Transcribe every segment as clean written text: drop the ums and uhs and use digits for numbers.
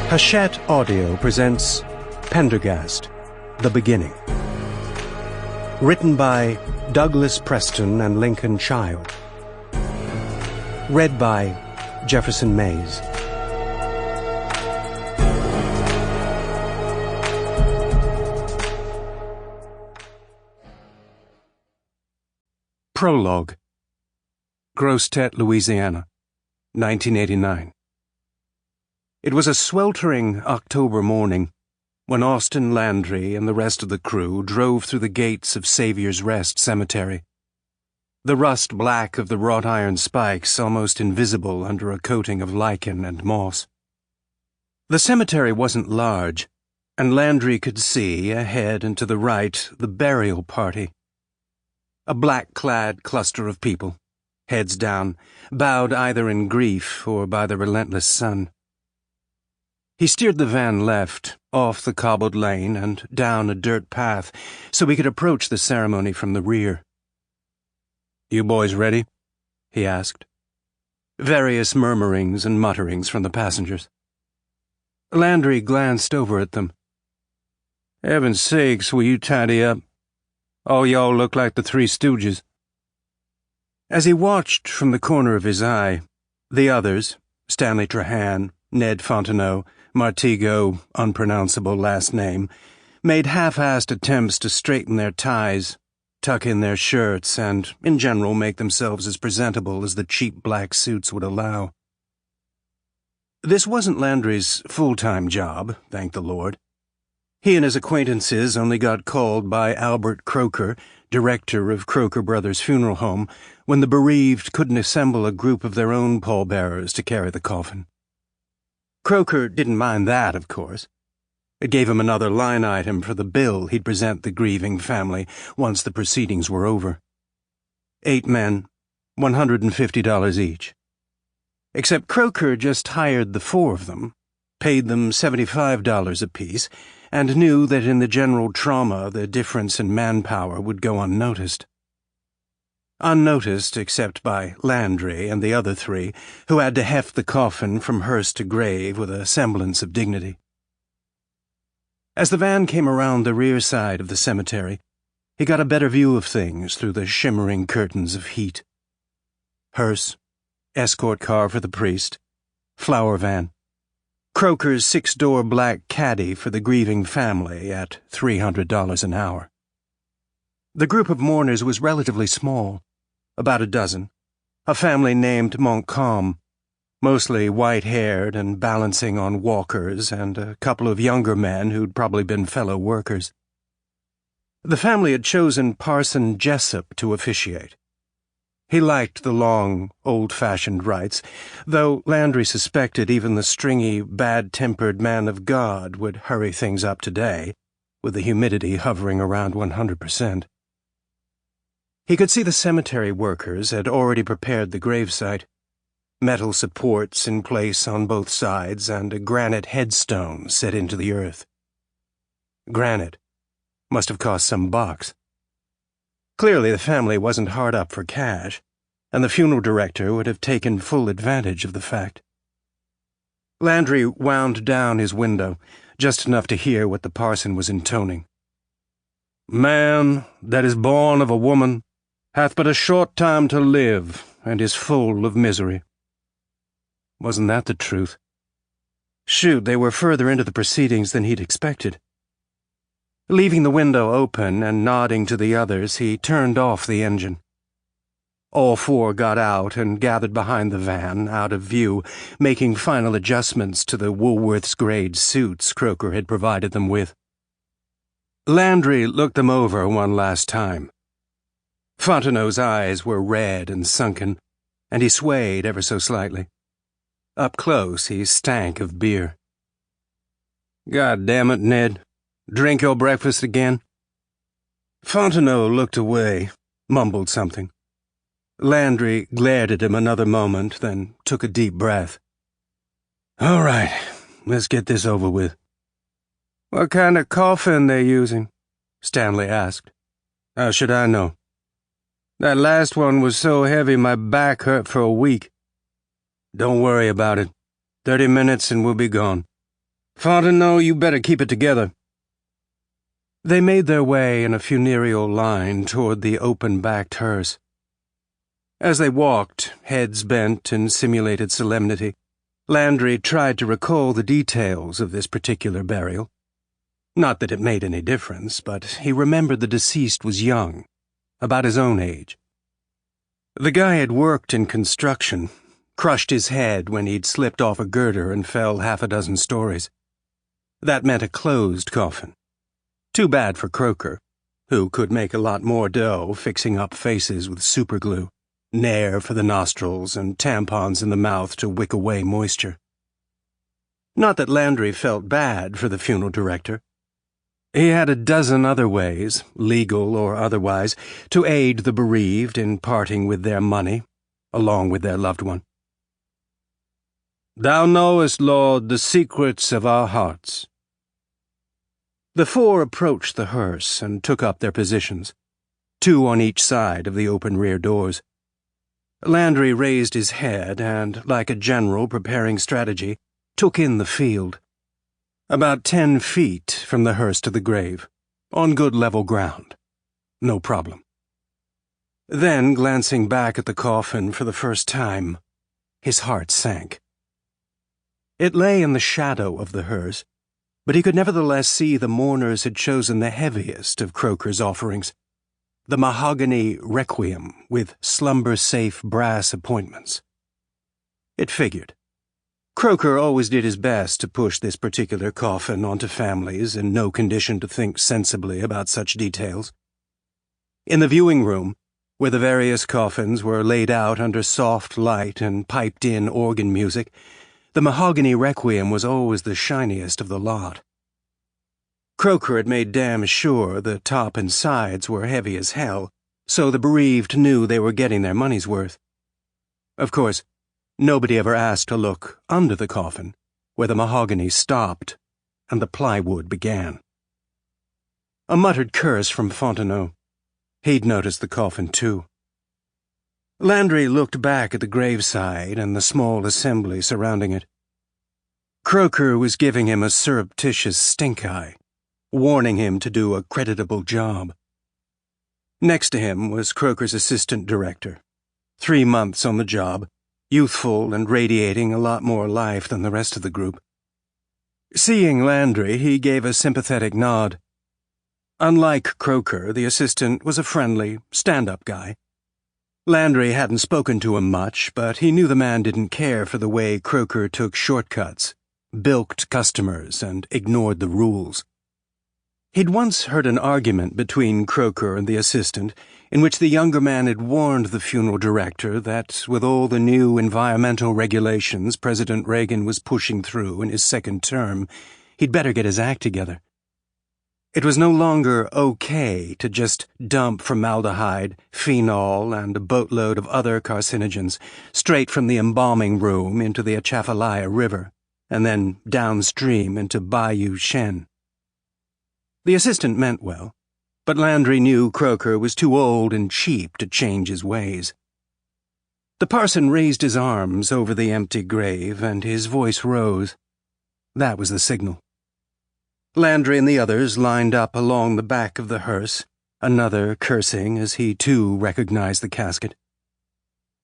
Hachette Audio presents Pendergast, The Beginning. Written by Douglas Preston and Lincoln Child. Read by Jefferson Mays. Prologue. Grossetête, Louisiana, 1989. It was a sweltering October morning when Austin Landry and the rest of the crew drove through the gates of Saviour's Rest Cemetery. The rust black of the wrought iron spikes almost invisible under a coating of lichen and moss. The cemetery wasn't large, and Landry could see, ahead and to the right, the burial party. A black-clad cluster of people, heads down, bowed either in grief or by the relentless sun. He steered the van left, off the cobbled lane and down a dirt path, so he could approach the ceremony from the rear. "You boys ready?" he asked. Various murmurings and mutterings from the passengers. Landry glanced over at them. "Heaven's sakes, will you tidy up? All y'all look like the Three Stooges." As he watched from the corner of his eye, the others, Stanley Trahan, Ned Fontenot, Martigo, unpronounceable last name, made half-assed attempts to straighten their ties, tuck in their shirts, and, in general, make themselves as presentable as the cheap black suits would allow. This wasn't Landry's full-time job, thank the Lord. He and his acquaintances only got called by Albert Croker, director of Croker Brothers Funeral Home, when the bereaved couldn't assemble a group of their own pallbearers to carry the coffin. Croker didn't mind that, of course. It gave him another line item for the bill he'd present the grieving family once the proceedings were over. 8 men, $150 each. Except Croker just hired the 4 of them, paid them $75 apiece, and knew that in the general trauma the difference in manpower would go unnoticed. Unnoticed except by Landry and the other 3, who had to heft the coffin from hearse to grave with a semblance of dignity. As the van came around the rear side of the cemetery, he got a better view of things through the shimmering curtains of heat. Hearse, escort car for the priest, flower van, Croker's 6-door black caddy for the grieving family at $300 an hour. The group of mourners was relatively small, about a dozen, a family named Montcalm, mostly white-haired and balancing on walkers, and a couple of younger men who'd probably been fellow workers. The family had chosen Parson Jessup to officiate. He liked the long, old-fashioned rites, though Landry suspected even the stringy, bad-tempered man of God would hurry things up today, with the humidity hovering around 100%. He could see the cemetery workers had already prepared the gravesite, metal supports in place on both sides and a granite headstone set into the earth. Granite must have cost some bucks. Clearly the family wasn't hard up for cash, and the funeral director would have taken full advantage of the fact. Landry wound down his window, just enough to hear what the parson was intoning. "Man that is born of a woman hath but a short time to live, and is full of misery." Wasn't that the truth? Shoot, they were further into the proceedings than he'd expected. Leaving the window open and nodding to the others, he turned off the engine. All 4 got out and gathered behind the van, out of view, making final adjustments to the Woolworths-grade suits Croker had provided them with. Landry looked them over one last time. Fontenot's eyes were red and sunken, and he swayed ever so slightly. Up close, he stank of beer. "God damn it, Ned. Drink your breakfast again?" Fontenot looked away, mumbled something. Landry glared at him another moment, then took a deep breath. "All right, let's get this over with." "What kind of coffin they're using?" Stanley asked. "How should I know? That last one was so heavy my back hurt for a week." "Don't worry about it. 30 minutes and we'll be gone." Fontenot, you better keep it together. They made their way in a funereal line toward the open-backed hearse. As they walked, heads bent in simulated solemnity, Landry tried to recall the details of this particular burial. Not that it made any difference, but he remembered the deceased was young, about his own age. The guy had worked in construction, crushed his head when he'd slipped off a girder and fell half a dozen stories. That meant a closed coffin. Too bad for Croker, who could make a lot more dough fixing up faces with superglue, Nair for the nostrils, and tampons in the mouth to wick away moisture. Not that Landry felt bad for the funeral director. He had a dozen other ways, legal or otherwise, to aid the bereaved in parting with their money, along with their loved one. Thou knowest, Lord, the secrets of our hearts. The four approached the hearse and took up their positions, two on each side of the open rear doors. Landry raised his head and, like a general preparing strategy, took in the field. About 10 feet from the hearse to the grave, on good level ground. No problem. Then, glancing back at the coffin for the first time, his heart sank. It lay in the shadow of the hearse, but he could nevertheless see the mourners had chosen the heaviest of Croker's offerings, the mahogany requiem with slumber-safe brass appointments. It figured. Croker always did his best to push this particular coffin onto families in no condition to think sensibly about such details. In the viewing room, where the various coffins were laid out under soft light and piped-in organ music, the mahogany requiem was always the shiniest of the lot. Croker had made damn sure the top and sides were heavy as hell, so the bereaved knew they were getting their money's worth. Of course, nobody ever asked to look under the coffin, where the mahogany stopped and the plywood began. A muttered curse from Fontenot. He'd noticed the coffin, too. Landry looked back at the graveside and the small assembly surrounding it. Croker was giving him a surreptitious stink-eye, warning him to do a creditable job. Next to him was Croker's assistant director, 3 months on the job, youthful and radiating a lot more life than the rest of the group. Seeing Landry, he gave a sympathetic nod. Unlike Croker, the assistant was a friendly, stand-up guy. Landry hadn't spoken to him much, but he knew the man didn't care for the way Croker took shortcuts, bilked customers, and ignored the rules. He'd once heard an argument between Croker and the assistant in which the younger man had warned the funeral director that, with all the new environmental regulations President Reagan was pushing through in his second term, he'd better get his act together. It was no longer okay to just dump formaldehyde, phenol, and a boatload of other carcinogens straight from the embalming room into the Atchafalaya River, and then downstream into Bayou Shen. The assistant meant well, but Landry knew Croker was too old and cheap to change his ways. The parson raised his arms over the empty grave, and his voice rose. That was the signal. Landry and the others lined up along the back of the hearse, another cursing as he too recognized the casket.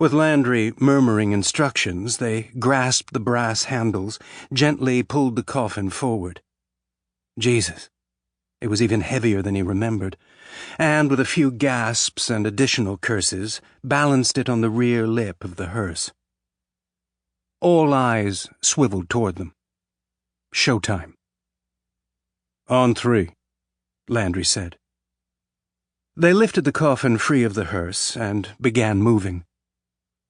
With Landry murmuring instructions, they grasped the brass handles, gently pulled the coffin forward. Jesus! It was even heavier than he remembered, and with a few gasps and additional curses, balanced it on the rear lip of the hearse. All eyes swiveled toward them. Showtime. On 3, Landry said. They lifted the coffin free of the hearse and began moving.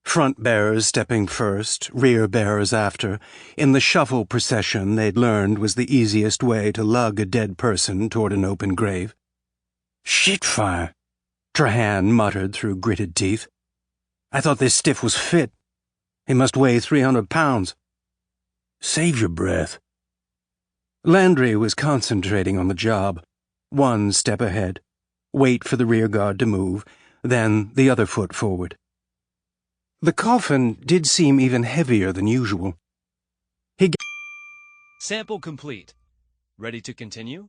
Front bearers stepping first, rear bearers after, in the shuffle procession they'd learned was the easiest way to lug a dead person toward an open grave. Shitfire, Trahan muttered through gritted teeth. I thought this stiff was fit. He must weigh 300 pounds. Save your breath. Landry was concentrating on the job. One step ahead, wait for the rear guard to move, then the other foot forward. The coffin did seem even heavier than usual. Sample complete. Ready to continue?